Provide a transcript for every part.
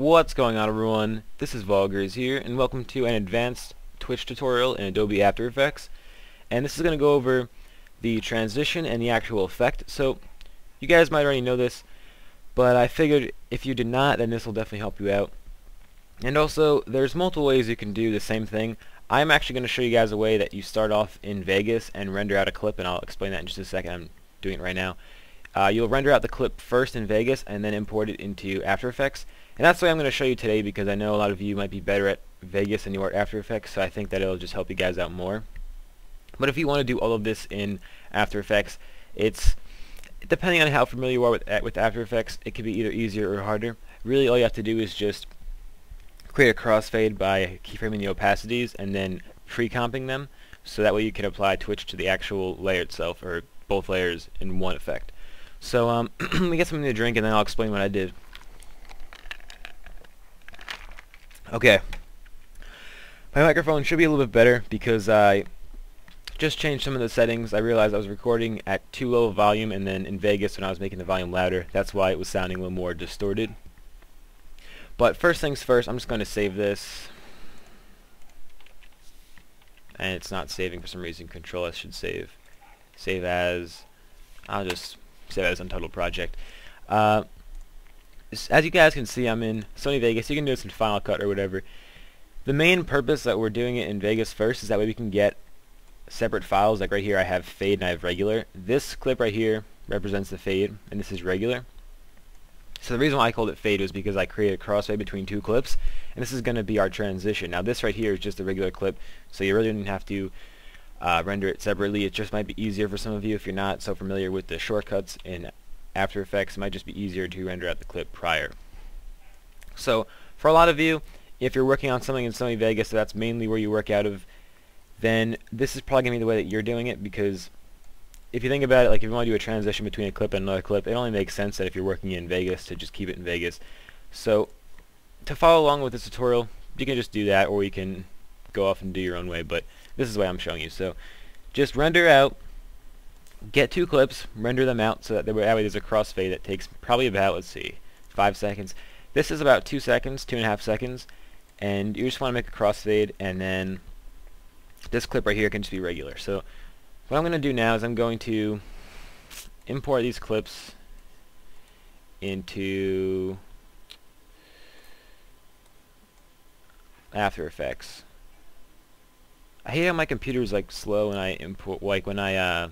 What's going on, everyone? This is Valgriz here, and welcome to an advanced Twitch tutorial in Adobe After Effects. And this is going to go over the transition and the actual effect. So, you guys might already know this, but I figured if you did not, then this will definitely help you out. And also, there's multiple ways you can do the same thing. I'm actually going to show you guys a way that you start off in Vegas and render out a clip, and I'll explain that in just a second. I'm doing it right now. You'll render out the clip first in Vegas and then import it into After Effects. And that's the way I'm going to show you today, because I know a lot of you might be better at Vegas than you are at After Effects, so I think that it'll just help you guys out more. But if you want to do all of this in After Effects, it's depending on how familiar you are with After Effects, it can be either easier or harder. Really, all you have to do is just create a crossfade by keyframing the opacities and then pre-comping them, so that way you can apply Twitch to the actual layer itself, or both layers in one effect. So let me get something to drink and then I'll explain what I did. Okay, my microphone should be a little bit better because I just changed some of the settings. I realized I was recording at too low a volume, and then in Vegas when I was making the volume louder, that's why it was sounding a little more distorted. But first things first, I'm just going to save this. And it's not saving for some reason. Control S should save. Save as. I'll just save as Untitled Project. As you guys can see, I'm in Sony Vegas. You can do this in Final Cut or whatever. The main purpose that we're doing it in Vegas first is that way we can get separate files. Like right here I have fade and I have regular. This clip right here represents the fade and this is regular. So the reason why I called it fade was because I created a crossfade between two clips, and this is going to be our transition. Now this right here is just a regular clip, so you really don't have to render it separately. It just might be easier for some of you if you're not so familiar with the shortcuts in After Effects. It might just be easier to render out the clip prior. So for a lot of you, if you're working on something in Sony Vegas, so that's mainly where you work out of, then this is probably going to be the way that you're doing it, because if you think about it, like if you want to do a transition between a clip and another clip, it only makes sense that if you're working in Vegas to just keep it in Vegas. So to follow along with this tutorial, you can just do that, or you can go off and do your own way, but this is the way I'm showing you. So just render out, get two clips, render them out so that way there's a crossfade that takes probably about, let's see, 5 seconds. This is about 2 seconds, 2.5 seconds, and you just want to make a crossfade, and then this clip right here can just be regular. So what I'm going to do now is I'm going to import these clips into After Effects. I hate how my computer is like slow when I import, like when I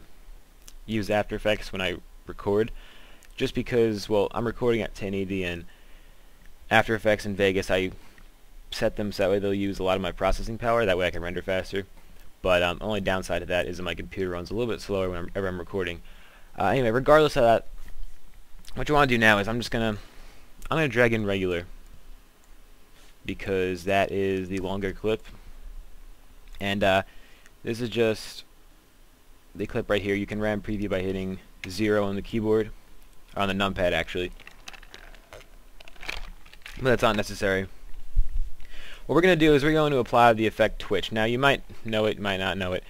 use After Effects when I record, just because, well, I'm recording at 1080, and After Effects in Vegas I set them so that way they'll use a lot of my processing power, that way I can render faster. But only downside of that is that my computer runs a little bit slower whenever I'm recording. Anyway, regardless of that, what you want to do now is I'm gonna drag in regular, because that is the longer clip, and this is just the clip right here. You can RAM preview by hitting 0 on the keyboard, or on the numpad actually, but that's not necessary. What we're going to do is we're going to apply the effect Twitch. Now you might know it, might not know it.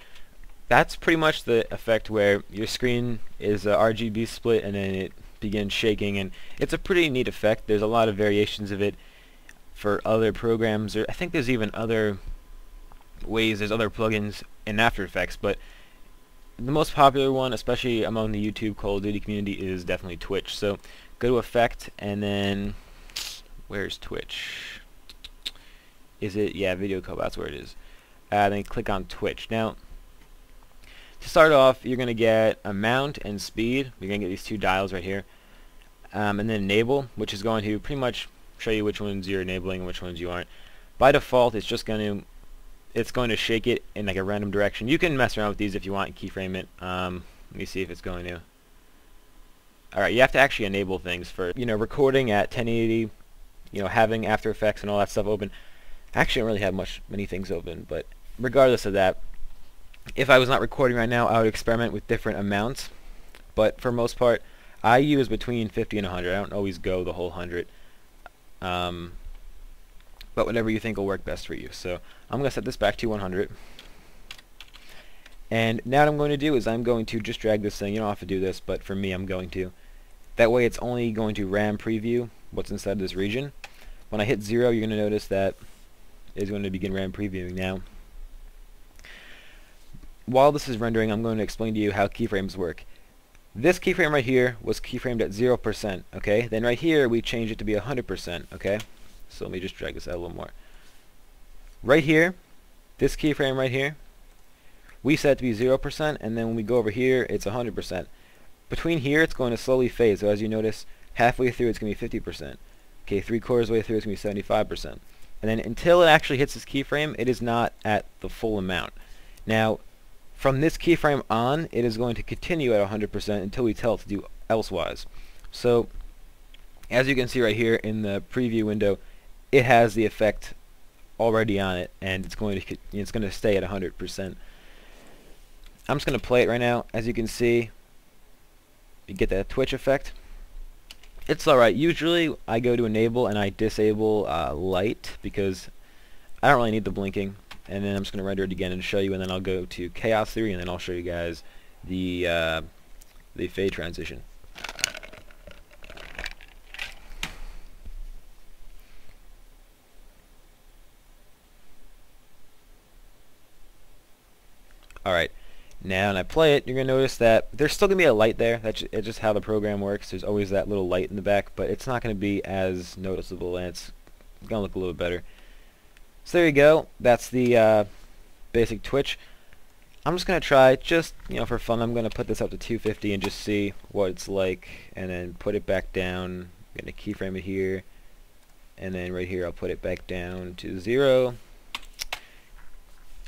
That's pretty much the effect where your screen is a RGB split and then it begins shaking, and it's a pretty neat effect. There's a lot of variations of it for other programs. I think there's even other ways, there's other plugins in After Effects, but the most popular one, especially among the YouTube Call of Duty community, is definitely Twitch. So go to Effect, and then where's Twitch? Is it, yeah, Video Call, that's where it is. Then click on Twitch. Now, to start off, you're going to get Amount and Speed. You're going to get these two dials right here. And then Enable, which is going to pretty much show you which ones you're enabling and which ones you aren't. By default, it's going to shake it in like a random direction. You can mess around with these if you want and keyframe it. Let me see if it's going to. Alright, you have to actually enable things for, recording at 1080, having After Effects and all that stuff open. Actually, I don't really have many things open, but regardless of that, if I was not recording right now, I would experiment with different amounts. But for most part, I use between 50 and 100. I don't always go the whole 100. But whatever you think will work best for you. So I'm going to set this back to 100. And now what I'm going to do is I'm going to just drag this thing. You don't have to do this, but for me, I'm going to. That way it's only going to RAM preview what's inside this region. When I hit 0, you're going to notice that it's going to begin RAM previewing now. While this is rendering, I'm going to explain to you how keyframes work. This keyframe right here was keyframed at 0%, okay? Then right here, we changed it to be 100%, okay? So let me just drag this out a little more. Right here, this keyframe right here, we set it to be 0%, and then when we go over here, it's 100%. Between here, it's going to slowly fade, so as you notice, halfway through, it's going to be 50%. Okay, 3/4 way through, it's going to be 75%. And then until it actually hits this keyframe, it is not at the full amount. Now, from this keyframe on, it is going to continue at 100% until we tell it to do elsewise. So, as you can see right here in the preview window, it has the effect already on it, and it's going to stay at 100%. I'm just going to play it right now. As you can see, you get that Twitch effect. It's alright. Usually, I go to enable and I disable light because I don't really need the blinking. And then I'm just going to render it again and show you, and then I'll go to Chaos Theory, and then I'll show you guys the fade transition. Alright, now when I play it, you're going to notice that there's still going to be a light there. It's just how the program works. There's always that little light in the back, but it's not going to be as noticeable, and it's going to look a little better. So there you go. That's the basic Twitch. I'm just going to try, just for fun, I'm going to put this up to 250 and just see what it's like, and then put it back down. I'm going to keyframe it here, and then right here I'll put it back down to 0.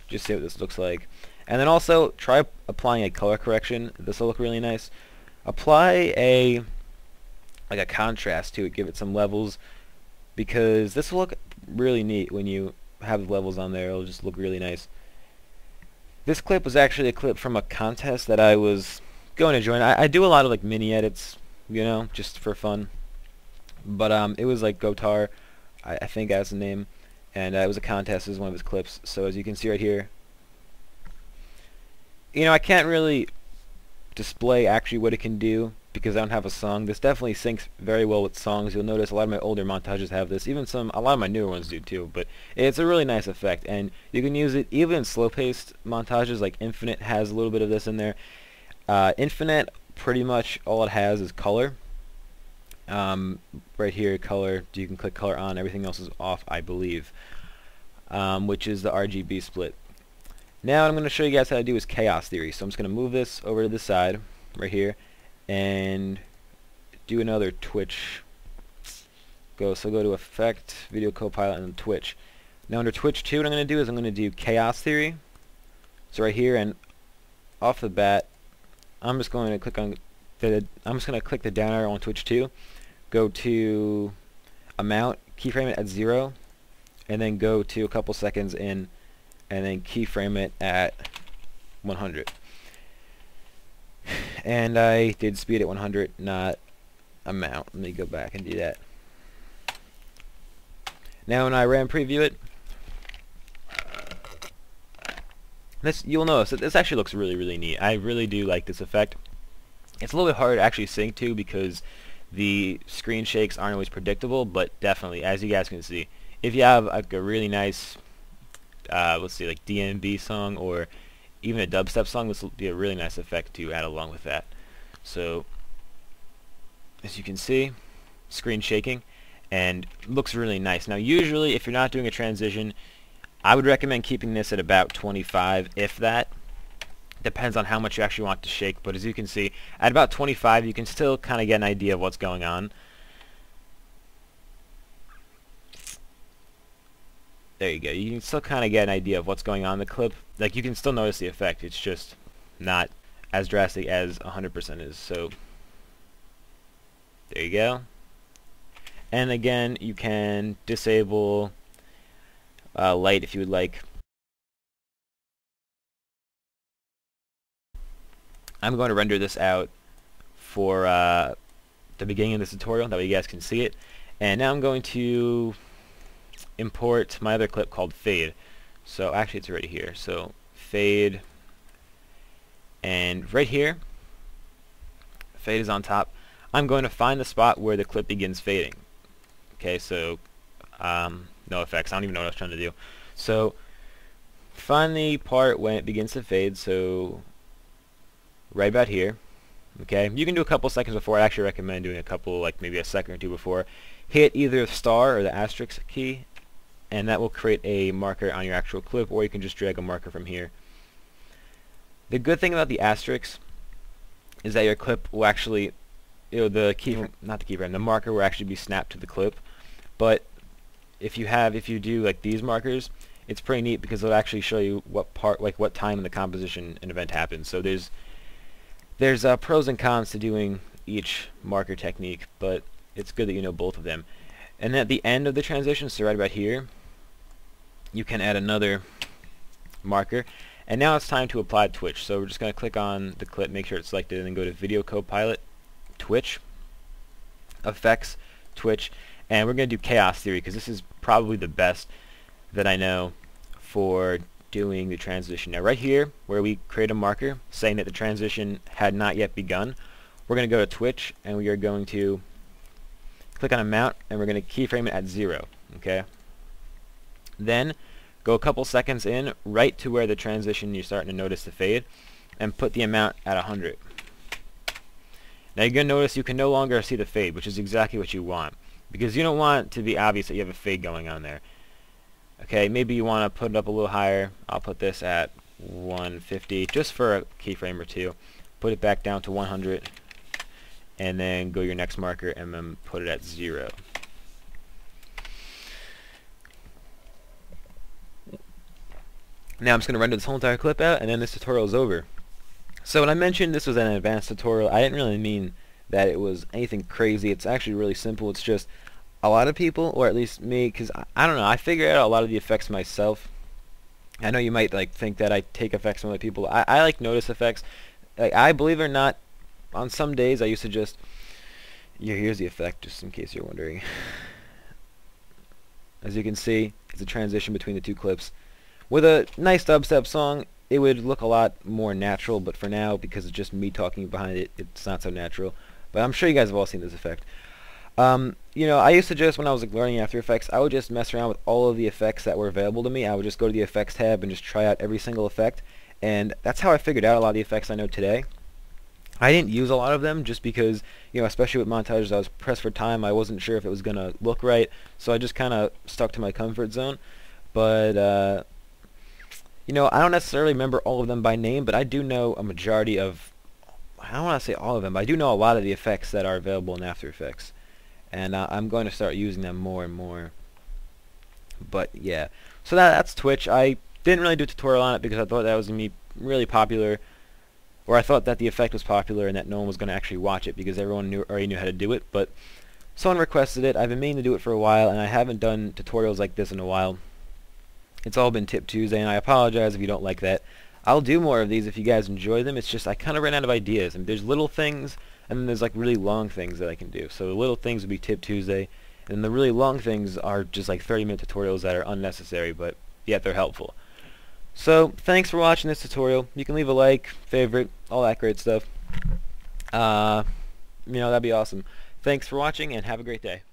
Just see what this looks like. And then also try applying a color correction. This will look really nice. Apply a contrast to it, give it some levels, because this will look really neat when you have the levels on there. It'll just look really nice. This clip was actually a clip from a contest that I was going to join. I do a lot of like mini edits, just for fun. But it was like Gotar, I think that's the name, and it was a contest. It was one of his clips. So as you can see right here, I can't really display actually what it can do because I don't have a song. This definitely syncs very well with songs. You'll notice a lot of my older montages have this. Even a lot of my newer ones do too. But it's a really nice effect, and you can use it even in slow-paced montages. Like Infinite has a little bit of this in there. Infinite, pretty much all it has is color. Right here, color. You can click color on. Everything else is off, I believe, which is the RGB split. Now what I'm going to show you guys how to do is Chaos Theory. So I'm just going to move this over to the side, right here, and do another Twitch. Go to Effect, Video Copilot, and Twitch. Now under Twitch 2, what I'm going to do is I'm going to do Chaos Theory. So right here, and off the bat, I'm just going to click on click the down arrow on Twitch 2. Go to Amount, keyframe it at 0, and then go to a couple seconds in, and then keyframe it at 100. And I did speed at 100, not amount. Let me go back and do that. Now when I RAM preview it, you'll notice that this actually looks really, really neat. I really do like this effect. It's a little bit hard to actually sync to because the screen shakes aren't always predictable, but definitely, as you guys can see, if you have like a really nice let's see, like DMB song or even a dubstep song, this will be a really nice effect to add along with that. So as you can see, screen shaking, and looks really nice. Now usually if you're not doing a transition, I would recommend keeping this at about 25, if that. Depends on how much you actually want to shake, but as you can see, at about 25 you can still kind of get an idea of what's going on. There you go. You can still kind of get an idea of what's going on in the clip. Like, you can still notice the effect. It's just not as drastic as 100% is. So there you go. And again, you can disable light if you would like. I'm going to render this out for the beginning of this tutorial, that way you guys can see it. And now I'm going to import my other clip called Fade. So actually it's already here. So Fade, and right here, Fade is on top. I'm going to find the spot where the clip begins fading. Okay, so No effects. I don't even know what I was trying to do. So find the part when it begins to fade. So right about here. Okay, you can do a couple seconds before. I actually recommend doing a couple, like maybe a second or two before. Hit either the star or the asterisk key, and that will create a marker on your actual clip, or you can just drag a marker from here. The good thing about the asterisk is that your clip will actually, the keyframe, the marker will actually be snapped to the clip. But if you do like these markers, it's pretty neat because it'll actually show you what part, like what time in the composition an event happens. So there's pros and cons to doing each marker technique, but it's good that you know both of them. And at the end of the transition, so right about here, you can add another marker. And now it's time to apply Twitch. So we're just going to click on the clip, make sure it's selected, and then go to Video Copilot, Twitch, Effects, Twitch, and we're going to do Chaos Theory because this is probably the best that I know for doing the transition. Now right here, where we create a marker saying that the transition had not yet begun, we're going to go to Twitch, and we are going to click on Amount, and we're going to keyframe it at 0. Okay. Then go a couple seconds in, right to where the transition you're starting to notice the fade, and put the amount at 100. Now you're going to notice you can no longer see the fade, which is exactly what you want, because you don't want it to be obvious that you have a fade going on there. Okay, maybe you want to put it up a little higher. I'll put this at 150 just for a keyframe or two. Put it back down to 100, and then go your next marker and then put it at 0. Now I'm just going to render this whole entire clip out, and then this tutorial is over. So when I mentioned this was an advanced tutorial, I didn't really mean that it was anything crazy. It's actually really simple. It's just a lot of people, or at least me, because I don't know, I figure out a lot of the effects myself. I know you might like think that I take effects from other people. I like notice effects. Like, I believe it or not, on some days I used to just, here's the effect, just in case you're wondering. As you can see, it's a transition between the two clips. With a nice dubstep song, it would look a lot more natural, but for now, because it's just me talking behind it, it's not so natural. But I'm sure you guys have all seen this effect. I used to just, when I was like learning After Effects, I would just mess around with all of the effects that were available to me. I would just go to the effects tab and just try out every single effect, and that's how I figured out a lot of the effects I know today. I didn't use a lot of them just because, especially with montages, I was pressed for time. I wasn't sure if it was going to look right, so I just kind of stuck to my comfort zone. But, I don't necessarily remember all of them by name, but I do know a majority of, I don't want to say all of them, but I do know a lot of the effects that are available in After Effects. And I'm going to start using them more and more. But yeah, so that's Twitch. I didn't really do a tutorial on it because I thought that was going to be really popular, or I thought that the effect was popular and that no one was going to actually watch it because everyone already knew how to do it. But someone requested it. I've been meaning to do it for a while, and I haven't done tutorials like this in a while. It's all been Tip Tuesday, and I apologize if you don't like that. I'll do more of these if you guys enjoy them. It's just I kind of ran out of ideas, and there's little things, and then there's like really long things that I can do. So the little things would be Tip Tuesday, and the really long things are just like 30-minute tutorials that are unnecessary, but yet they're helpful. So thanks for watching this tutorial. You can leave a like, favorite, all that great stuff. That'd be awesome. Thanks for watching, and have a great day.